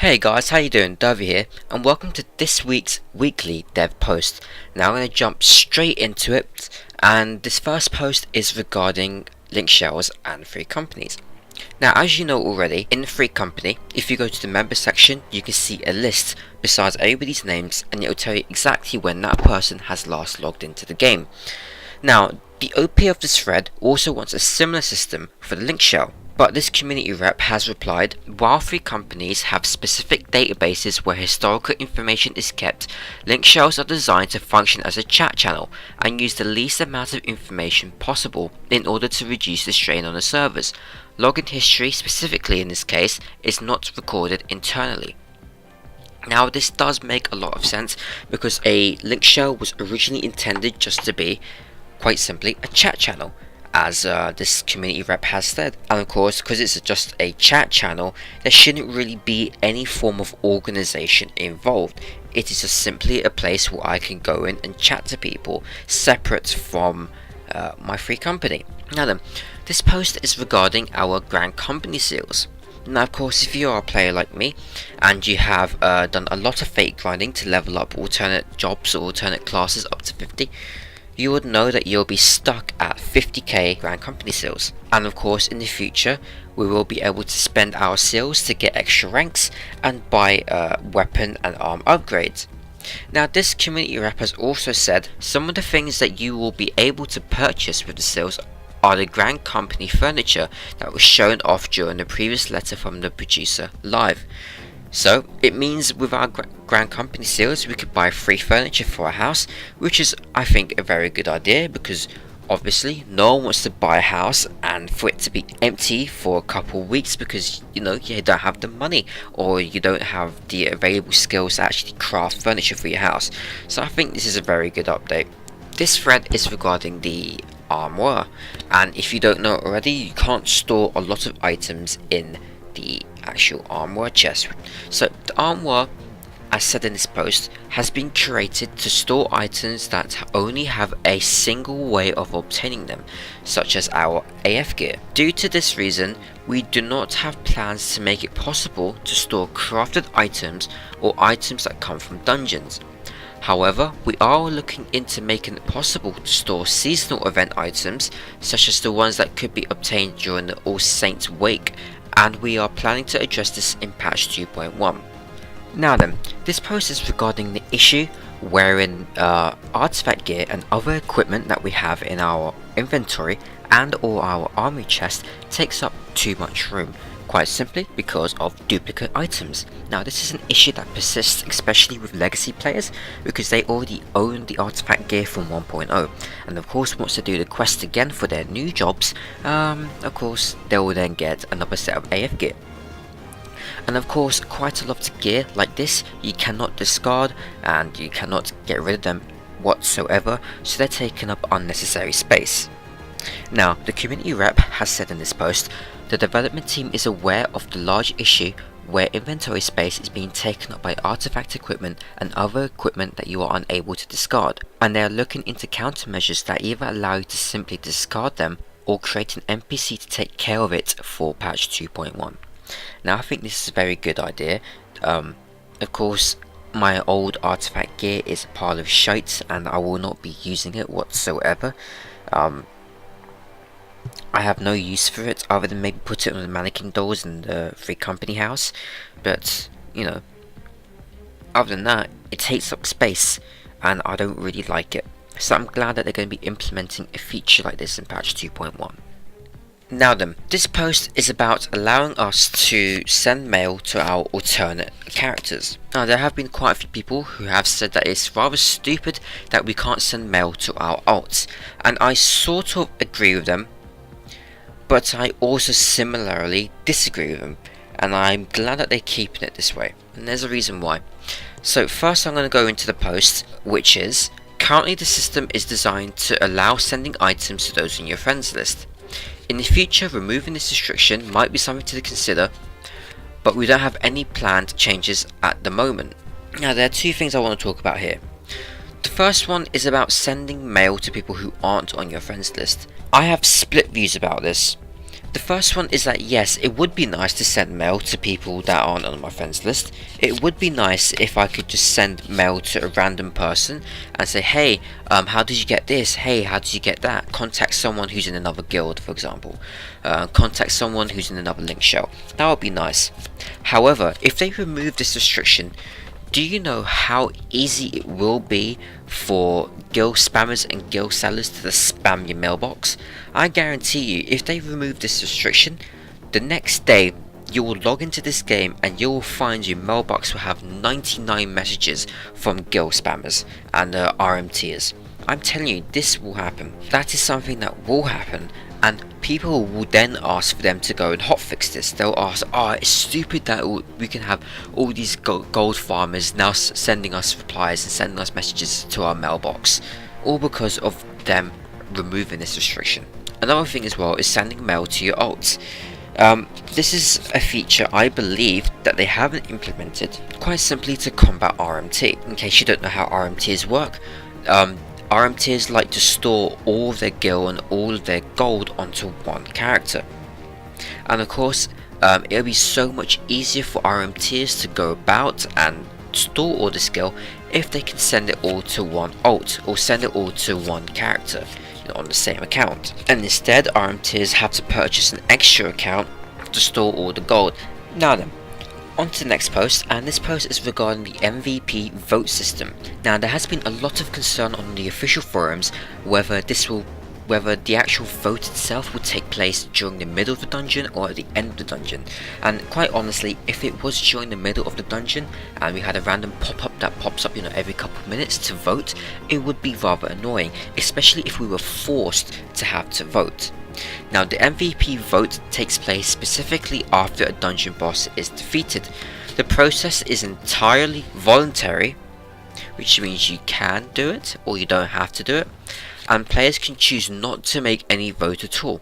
Hey guys, how you doing? Dovey here, and welcome to this week's weekly dev post. Now I'm going to jump straight into it, and this first post is regarding Linkshells and free companies. Now, as you know already, in the free company, if you go to the member section, you can see a list besides everybody's names, and it will tell you exactly when that person has last logged into the game. Now, the OP of this thread also wants a similar system for the Linkshell. But this community rep has replied, while free companies have specific databases where historical information is kept, Linkshells are designed to function as a chat channel and use the least amount of information possible in order to reduce the strain on the servers. Login history, specifically in this case, is not recorded internally. Now this does make a lot of sense because a Linkshell was originally intended just to be, quite simply, a chat channel, as this community rep has said. And of course, because it's just a chat channel, there shouldn't really be any form of organization involved. It is just simply a place where I can go in and chat to people separate from my free company. Now then, this post is regarding our grand company seals. Now of course, if you are a player like me and you have done a lot of fake grinding to level up alternate jobs or alternate classes up to 50, you would know that you'll be stuck at 50k grand company seals. And of course, in the future we will be able to spend our seals to get extra ranks and buy weapon and arm upgrades. Now this community rep has also said some of the things that you will be able to purchase with the seals are the grand company furniture that was shown off during the previous letter from the producer live. So it means with our grand company seals we could buy free furniture for a house, which is, I think, a very good idea, because obviously no one wants to buy a house and for it to be empty for a couple of weeks because you don't have the money or you don't have the available skills to actually craft furniture for your house. So I think this is a very good update. This thread is regarding the armor, and if you don't know already, you can't store a lot of items in the actual armor chest. So the armor, as said in this post, has been curated to store items that only have a single way of obtaining them, such as our AF gear. Due to this reason, we do not have plans to make it possible to store crafted items or items that come from dungeons. However, we are looking into making it possible to store seasonal event items, such as the ones that could be obtained during the All Saints Wake, and we are planning to address this in patch 2.1. Now then, this post is regarding the issue wherein artifact gear and other equipment that we have in our inventory and or our army chest takes up too much room, quite simply because of duplicate items. Now this is an issue that persists especially with legacy players because they already own the artifact gear from 1.0, and of course once they do the quest again for their new jobs, of course they will then get another set of AF gear. And of course quite a lot of gear like this you cannot discard and you cannot get rid of them whatsoever, so they're taking up unnecessary space. Now the community rep has said in this post, the development team is aware of the large issue where inventory space is being taken up by artifact equipment and other equipment that you are unable to discard, and they are looking into countermeasures that either allow you to simply discard them or create an NPC to take care of it for patch 2.1. Now I think this is a very good idea. Of course my old artifact gear is a pile of shite and I will not be using it whatsoever. I have no use for it other than maybe put it on the mannequin dolls in the free company house, but other than that it takes up space and I don't really like it. So I'm glad that they're going to be implementing a feature like this in patch 2.1. Now then, this post is about allowing us to send mail to our alternate characters. Now there have been quite a few people who have said that it's rather stupid that we can't send mail to our alts, and I sort of agree with them, but I also similarly disagree with them, and I'm glad that they're keeping it this way, and there's a reason why. So first I'm going to go into the post, which is, currently the system is designed to allow sending items to those in your friends list. In the future, removing this restriction might be something to consider, but we don't have any planned changes at the moment. Now there are two things I want to talk about here. The first one is about sending mail to people who aren't on your friends list. I have split views about this. The first one is that yes, it would be nice to send mail to people that aren't on my friends list. It would be nice if I could just send mail to a random person and say, hey, how did you get this? Hey, how did you get that? Contact someone who's in another guild, for example. Contact someone who's in another Linkshell. That would be nice. However, if they remove this restriction, do you know how easy it will be for guild spammers and guild sellers to spam your mailbox? I guarantee you, if they remove this restriction, the next day you will log into this game and you will find your mailbox will have 99 messages from guild spammers and RMTers. I'm telling you, this will happen. That is something that will happen. And people will then ask for them to go and hotfix this. They'll ask, it's stupid that we can have all these gold farmers now sending us replies and sending us messages to our mailbox. All because of them removing this restriction. Another thing as well is sending mail to your alts. This is a feature I believe that they haven't implemented, quite simply to combat RMT. In case you don't know how RMTs work, RMTers like to store all of their gil and all of their gold onto one character. And of course, it'll be so much easier for RMTers to go about and store all this gil if they can send it all to one alt or send it all to one character on the same account. And instead, RMTers have to purchase an extra account to store all the gold. Now then, on to the next post, and this post is regarding the MVP vote system. Now there has been a lot of concern on the official forums whether the actual vote itself would take place during the middle of the dungeon or at the end of the dungeon. And quite honestly, if it was during the middle of the dungeon and we had a random pop-up that pops up every couple of minutes to vote, it would be rather annoying, especially if we were forced to have to vote. Now the MVP vote takes place specifically after a dungeon boss is defeated. The process is entirely voluntary, which means you can do it or you don't have to do it, and players can choose not to make any vote at all.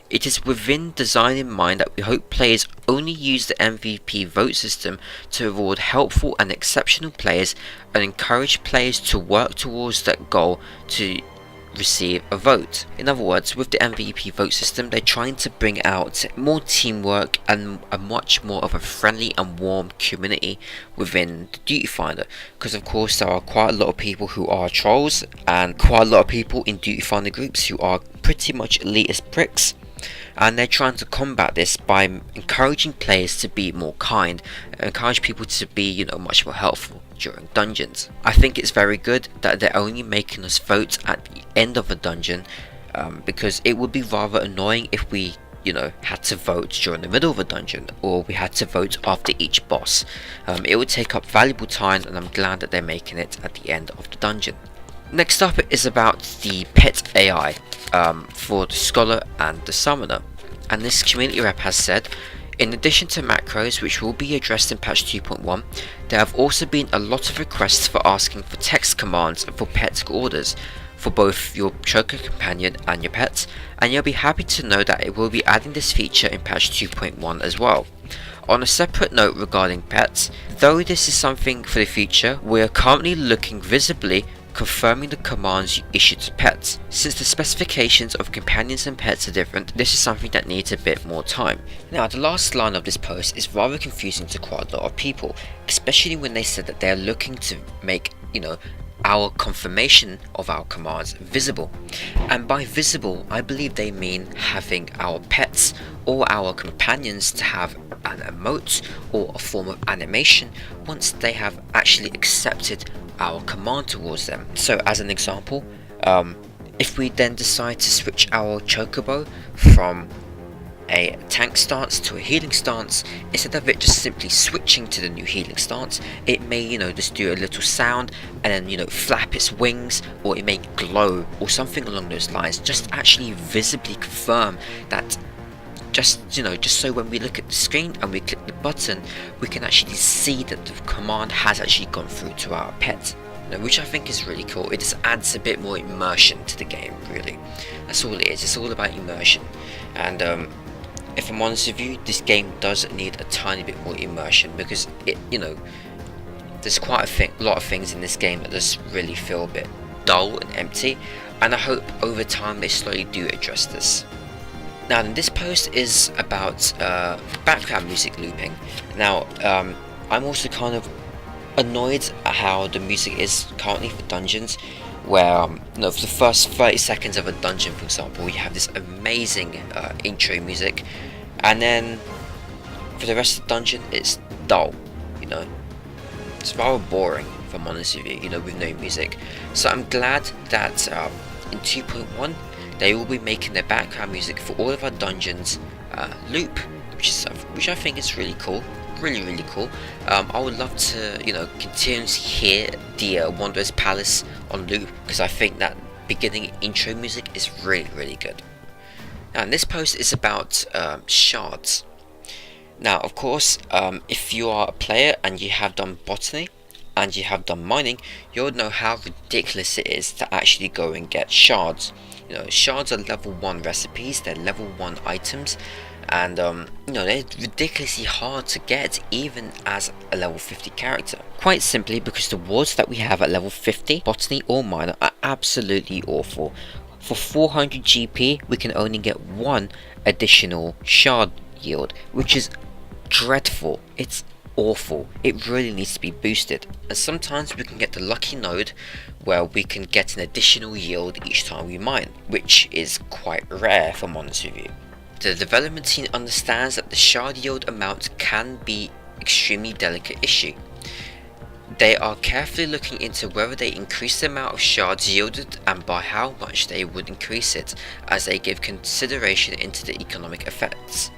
It is within design in mind that we hope players only use the MVP vote system to reward helpful and exceptional players and encourage players to work towards that goal to receive a vote. In other words, with the MVP vote system, they're trying to bring out more teamwork and a much more of a friendly and warm community within the Duty Finder, because of course there are quite a lot of people who are trolls and quite a lot of people in Duty Finder groups who are pretty much elitist pricks, and they're trying to combat this by encouraging players to be more kind, encourage people to be much more helpful during dungeons. I think it's very good that they're only making us vote at the end of a dungeon, because it would be rather annoying if we had to vote during the middle of a dungeon or we had to vote after each boss. It would take up valuable time, and I'm glad that they're making it at the end of the dungeon. Next up is about the pet AI for the Scholar and the Summoner, and this community rep has said, in addition to macros, which will be addressed in patch 2.1, there have also been a lot of requests for asking for text commands for pet orders for both your choker companion and your pets, and you'll be happy to know that it will be adding this feature in patch 2.1 as well. On a separate note regarding pets, though this is something for the future, we are currently looking visibly confirming the commands you issue to pets. Since the specifications of companions and pets are different, this is something that needs a bit more time. Now the last line of this post is rather confusing to quite a lot of people, especially when they said that they're looking to make, our confirmation of our commands visible. And by visible, I believe they mean having our pets or our companions to have an emote or a form of animation once they have actually accepted our command towards them. So as an example, if we then decide to switch our chocobo from a tank stance to a healing stance, instead of it just simply switching to the new healing stance, it may just do a little sound and then flap its wings, or it may glow or something along those lines, just actually visibly confirm that, just so when we look at the screen and we click the button, we can actually see that the command has actually gone through to our pet, which I think is really cool. It just adds a bit more immersion to the game, really. That's all it is. It's all about immersion. And if I'm honest with you, this game does need a tiny bit more immersion, because it, there's quite a lot of things in this game that just really feel a bit dull and empty, and I hope over time they slowly do address this. Now this post is about background music looping. Now I'm also kind of annoyed at how the music is currently for dungeons, where for the first 30 seconds of a dungeon, for example, you have this amazing intro music, and then for the rest of the dungeon it's dull. It's rather boring, if I'm honest with you, with no music. So I'm glad that in 2.1 they will be making the background music for all of our dungeons loop, which I think is really cool. Really cool. I would love to continuously hear the Wanderer's Palace on loop, because I think that beginning intro music is really good. Now this post is about shards. Now of course, if you are a player and you have done botany and you have done mining, you'll know how ridiculous it is to actually go and get shards. Shards are level 1 recipes, they're level 1 items, and they're ridiculously hard to get even as a level 50 character. Quite simply because the wards that we have at level 50, botany or miner, are absolutely awful. For 400 GP we can only get 1 additional shard yield, which is dreadful. It's awful. It really needs to be boosted, and sometimes we can get the lucky node where we can get an additional yield each time we mine, which is quite rare, if I'm honest with you. The development team understands that the shard yield amount can be extremely delicate issue. They are carefully looking into whether they increase the amount of shards yielded and by how much they would increase it, as they give consideration into the economic effects.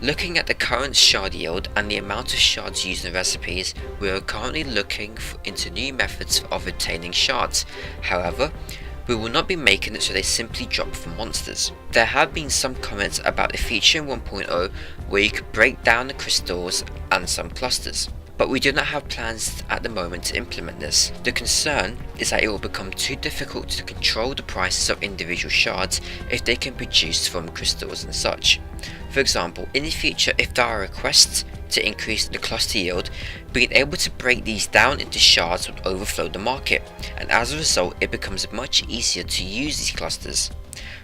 Looking at the current shard yield and the amount of shards used in recipes, we are currently looking into new methods of obtaining shards. However, we will not be making it so they simply drop from monsters. There have been some comments about the feature in 1.0 where you could break down the crystals and some clusters, but we do not have plans at the moment to implement this. The concern is that it will become too difficult to control the prices of individual shards if they can be produced from crystals and such. For example, in the future, if there are requests to increase the cluster yield, being able to break these down into shards would overflow the market, and as a result it becomes much easier to use these clusters,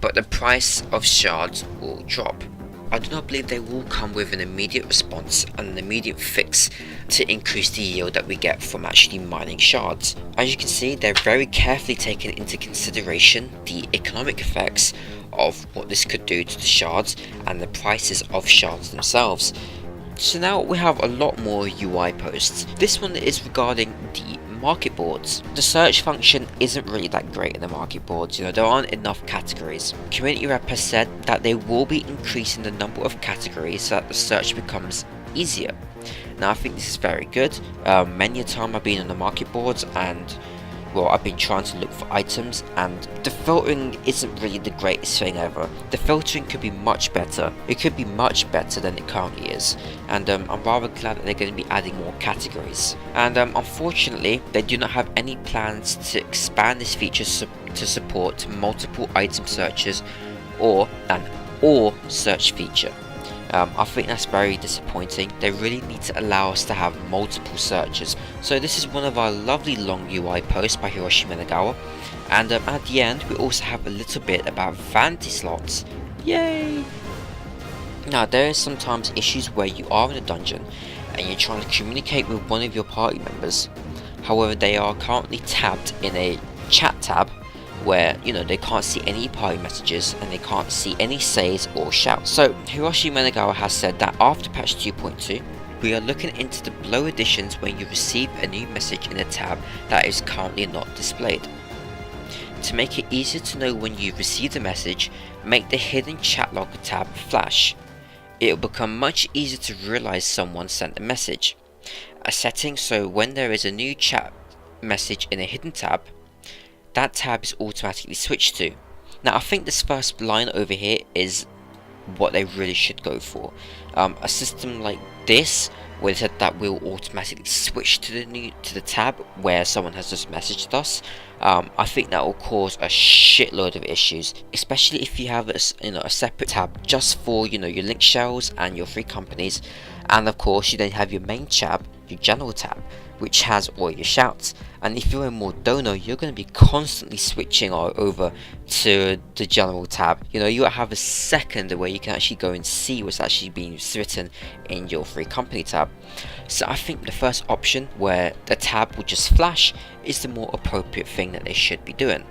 but the price of shards will drop. I do not believe they will come with an immediate response and an immediate fix to increase the yield that we get from actually mining shards. As you can see, they're very carefully taking into consideration the economic effects of what this could do to the shards and the prices of shards themselves. So now we have a lot more UI posts. This one is regarding the market boards. The search function isn't really that great in the market boards, there aren't enough categories. Community rep has said that they will be increasing the number of categories so that the search becomes easier. Now I think this is very good. Many a time I've been on the market boards and I've been trying to look for items, and the filtering isn't really the greatest thing ever. The filtering could be much better. It could be much better than it currently is, and I'm rather glad that they're going to be adding more categories. And unfortunately, they do not have any plans to expand this feature to support multiple item searches or an or search feature. I think that's very disappointing. They really need to allow us to have multiple searches. So this is one of our lovely long UI posts by Hiroshi Menagawa, and at the end we also have a little bit about Vanity Slots. Yay! Now there is sometimes issues where you are in a dungeon and you're trying to communicate with one of your party members. However, they are currently tabbed in a chat tab where they can't see any party messages and they can't see any says or shouts. So Hiroshi Menagawa has said that after patch 2.2 we are looking into the below additions when you receive a new message in a tab that is currently not displayed. To make it easier to know when you've received a message, make the hidden chat log tab flash. It will become much easier to realize someone sent a message. A setting so when there is a new chat message in a hidden tab, that tab is automatically switched to. Now I think this first line over here is what they really should go for. A system like this, where they said that we'll automatically switch to the tab where someone has just messaged us. I think that will cause a shitload of issues, especially if you have a separate tab just for your Linkshells and your free companies, and of course you then have your main tab, your general tab, which has all your shouts. And if you're in Mordono, you're going to be constantly switching over to the general tab. You know, you have a second where you can actually go and see what's actually being written in your free company tab. So I think the first option, where the tab will just flash, is the more appropriate thing that they should be doing.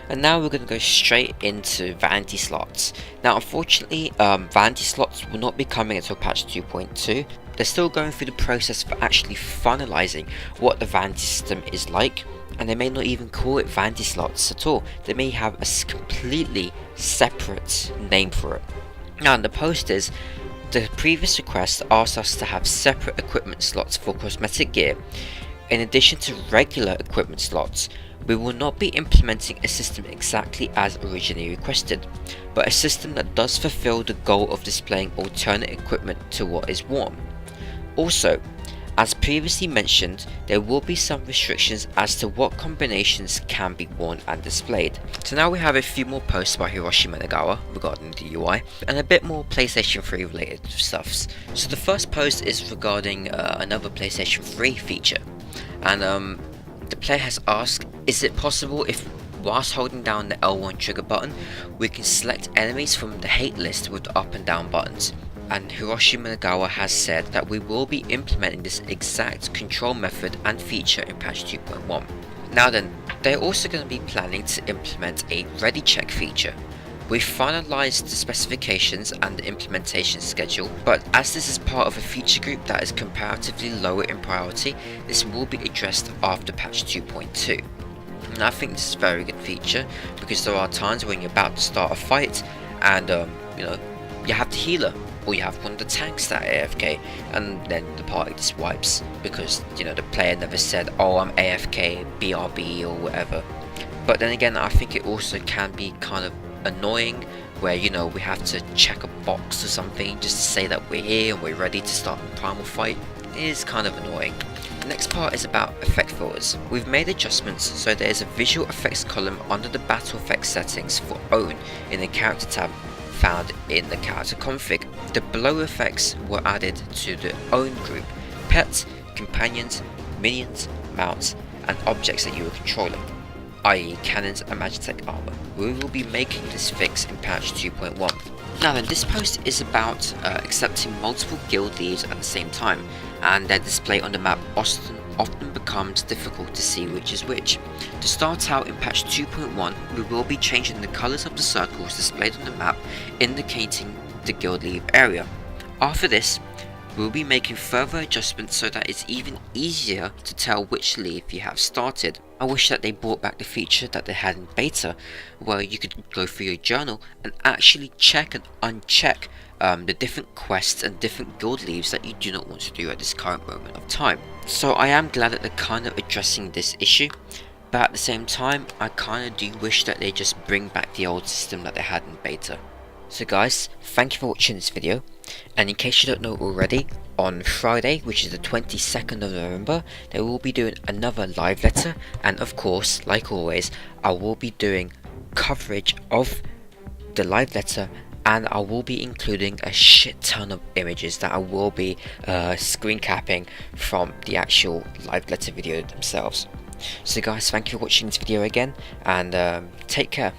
And now we're going to go straight into Vanity Slots. Now unfortunately, Vanity Slots will not be coming until patch 2.2. They're still going through the process for actually finalizing what the Vanity system is like, and they may not even call it Vanity Slots at all. They may have a completely separate name for it. Now in the post is, the previous request asked us to have separate equipment slots for cosmetic gear. In addition to regular equipment slots, we will not be implementing a system exactly as originally requested, but a system that does fulfill the goal of displaying alternate equipment to what is worn. Also, as previously mentioned, there will be some restrictions as to what combinations can be worn and displayed. So now we have a few more posts by Hiroshi Menagawa regarding the UI, and a bit more PlayStation 3 related stuffs. So the first post is regarding another PlayStation 3 feature, and the player has asked, is it possible if whilst holding down the L1 trigger button, we can select enemies from the hate list with the up and down buttons? And Hiroshi Menagawa has said that we will be implementing this exact control method and feature in patch 2.1. Now then, they're also going to be planning to implement a ready check feature. We've finalized the specifications and the implementation schedule, but as this is part of a feature group that is comparatively lower in priority, this will be addressed after patch 2.2. And I think this is a very good feature, because there are times when you're about to start a fight and you know, you have the healer, or you have one of the tanks that are AFK, and then the party just wipes because, you know, the player never said, oh, I'm AFK, BRB or whatever. But then again, I think it also can be kind of annoying where, you know, we have to check a box or something just to say that we're here and we're ready to start the primal fight. It is kind of annoying. The next part is about effect filters. We've made adjustments so there is a visual effects column under the battle effects settings for own in the character tab found in the character config. The below effects were added to the own group: pets, companions, minions, mounts, and objects that you are controlling, i.e. cannons and magitech armor. We will be making this fix in patch 2.1. Now then, this post is about accepting multiple guild leaves at the same time, and their display on the map often becomes difficult to see which is which. To start out in patch 2.1, we will be changing the colours of the circles displayed on the map, indicating the guild leave area. After this, we'll be making further adjustments so that it's even easier to tell which leave you have started. I wish that they brought back the feature that they had in beta, where you could go through your journal and actually check and uncheck the different quests and different guild leaves that you do not want to do at this current moment of time. So I am glad that they're kind of addressing this issue, but at the same time, I kind of do wish that they just bring back the old system that they had in beta. So guys, thank you for watching this video, and in case you don't know already, on Friday, which is the 22nd of November, they will be doing another live letter, and of course, like always, I will be doing coverage of the live letter, and I will be including a shit ton of images that I will be screen capping from the actual live letter video themselves. So guys, thank you for watching this video again, and take care.